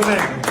सुनेंगे।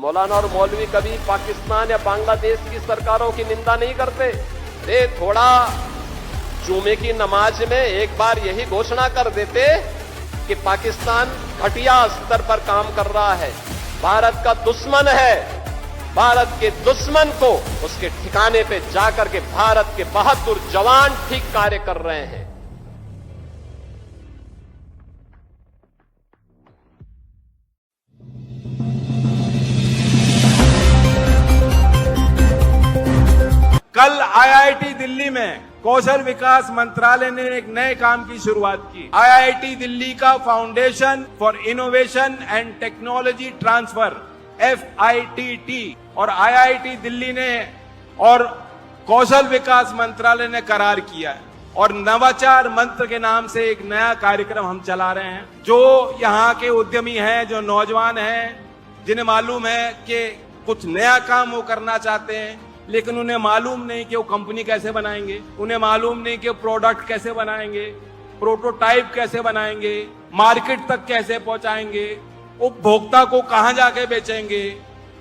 मौलाना और मौलवी कभी पाकिस्तान या बांग्लादेश की सरकारों की निंदा नहीं करते। अरे थोड़ा जुमे की नमाज में एक बार यही घोषणा कर देते कि पाकिस्तान घटिया स्तर पर काम कर रहा है, भारत का दुश्मन है, भारत के दुश्मन को उसके ठिकाने पे जाकर के भारत के बहादुर जवान ठीक कार्य कर रहे हैं। कल आईआईटी दिल्ली में कौशल विकास मंत्रालय ने एक नए काम की शुरुआत की। आईआईटी दिल्ली का foundation for innovation and technology transfer FITT और आईआईटी दिल्ली ने और कौशल विकास मंत्रालय ने करार किया है और नवाचार मंत्र के नाम से एक नया कार्यक्रम हम चला रहे हैं। जो यहाँ के उद्यमी हैं, जो नौजवान हैं, जिन्हें मालूम है कि कुछ नया काम वो करना चाहते हैं, लेकिन उन्हें मालूम नहीं कि वो कंपनी कैसे बनाएंगे, उन्हें मालूम नहीं कि प्रोडक्ट कैसे बनाएंगे, प्रोटोटाइप कैसे बनाएंगे, मार्केट तक कैसे पहुंचाएंगे, उपभोक्ता को कहां जाके बेचेंगे,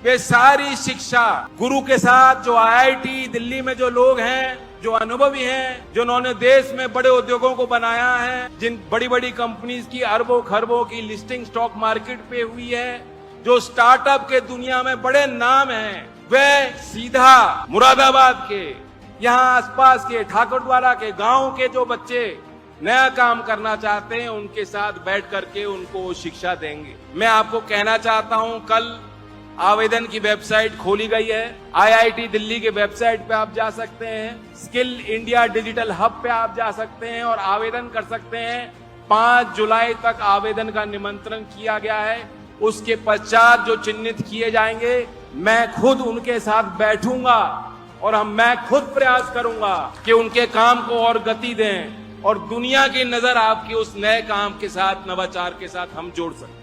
वे सारी शिक्षा गुरु के साथ जो आईआईटी दिल्ली में जो लोग हैं, जो अनुभवी हैं, जिन्होंने देश में बड़े उद्योगों को बनाया है, जिन बड़ी बड़ी कंपनीज की अरबों खरबों की लिस्टिंग स्टॉक मार्केट पे हुई है, जो स्टार्टअप के दुनिया में बड़े नाम हैं, वे सीधा मुरादाबाद के, यहाँ आसपास के, ठाकुरद्वारा के गांव के जो बच्चे नया काम करना चाहते हैं, उनके साथ बैठ करके उनको शिक्षा देंगे। मैं आपको कहना चाहता हूं, कल आवेदन की वेबसाइट खोली गई है। आईआईटी दिल्ली के वेबसाइट पे आप जा सकते हैं, स्किल इंडिया डिजिटल हब पे आप जा सकते हैं और आवेदन कर सकते हैं। 5 जुलाई तक आवेदन का निमंत्रण किया गया है। उसके पश्चात जो चिन्हित किए जाएंगे, मैं खुद उनके साथ बैठूंगा और मैं खुद प्रयास करूंगा कि उनके काम को और गति दें और दुनिया की नजर आपकी उस नए काम के साथ, नवाचार के साथ हम जोड़ सकें।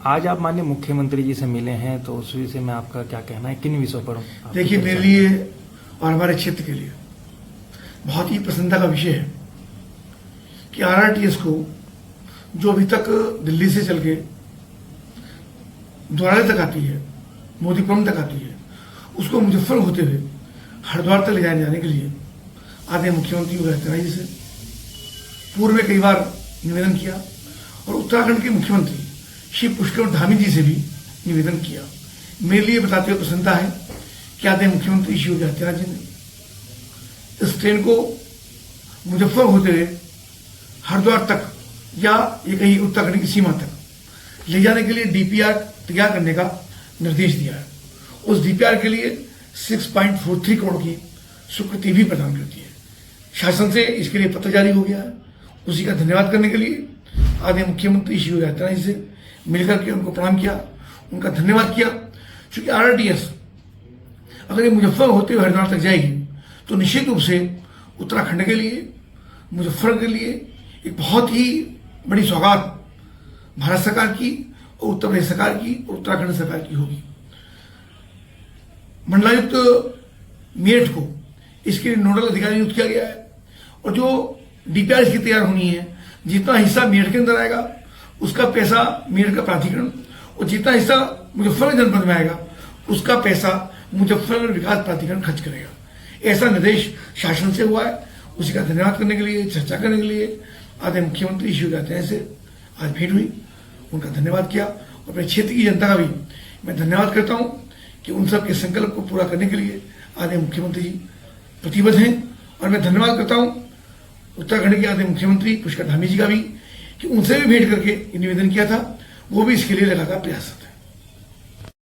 आज आप माननीय मुख्यमंत्री जी से मिले हैं, तो उस विषय में आपका क्या कहना है, किन विषयों पर? देखिए, मेरे लिए और हमारे क्षेत्र के लिए बहुत ही प्रसन्नता का विषय है कि RRTS को, जो अभी तक दिल्ली से चल के द्वारा तक आती है, मोदीपुरम तक आती है, उसको मुजफ्फर होते हुए हरिद्वार तक ले जाने के लिए आदरणीय मुख्यमंत्री योगी आदित्यनाथ जी से पूर्व में कई बार निवेदन किया और उत्तराखंड के मुख्यमंत्री श्री पुष्कर धामी जी से भी निवेदन किया। मेरे लिए बताते हुए प्रसन्नता है कि आदरणीय मुख्यमंत्री श्री योगी आदित्यनाथ जी ने इस ट्रेन को मुजफ्फर होते हुए हरिद्वार तक या ये कहीं उत्तराखंड की सीमा तक ले जाने के लिए DPR तैयार करने का निर्देश दिया है। उस DPR के लिए 6.43 करोड़ की स्वीकृति भी प्रदान करती है। शासन से इसके लिए पत्र जारी हो गया है। उसी का धन्यवाद करने के लिए आदरणीय मुख्यमंत्री श्री योगी आदित्यनाथ जी से मिलकर के उनको प्रणाम किया, उनका धन्यवाद किया। क्योंकि RRTS अगर ये मुजफ्फर होते हुए हरिद्वार तक जाएगी तो निश्चित रूप से उत्तराखंड के लिए, मुजफ्फर के लिए एक बहुत ही बड़ी सौगात भारत सरकार की और उत्तर प्रदेश सरकार की और उत्तराखंड सरकार की होगी। मंडलायुक्त मेरठ को इसके लिए नोडल अधिकारी नियुक्त किया गया है और जो DPR इसकी तैयार होनी है, जितना हिस्सा मेरठ के अंदर आएगा उसका पैसा मेरठ का प्राधिकरण और जितना हिस्सा मुजफ्फरनगर जनपद में आएगा उसका पैसा मुजफ्फरनगर विकास प्राधिकरण खर्च करेगा। ऐसा निर्देश शासन से हुआ है। उसी का धन्यवाद करने के लिए, चर्चा करने के लिए आदरणीय मुख्यमंत्री शिवराज सिंह चौहान से आज भेंट हुई, उनका धन्यवाद किया और अपने क्षेत्र की जनता का भी मैं धन्यवाद करता हूं कि उन सब के संकल्प को पूरा करने के लिए आदरणीय मुख्यमंत्री जी प्रतिबद्ध हैं। और मैं धन्यवाद करता हूं उत्तराखंड के आदरणीय मुख्यमंत्री पुष्कर धामी जी का भी कि उनसे भी भेंट करके निवेदन किया था, वो भी इसके लिए लगातार प्रयासरत।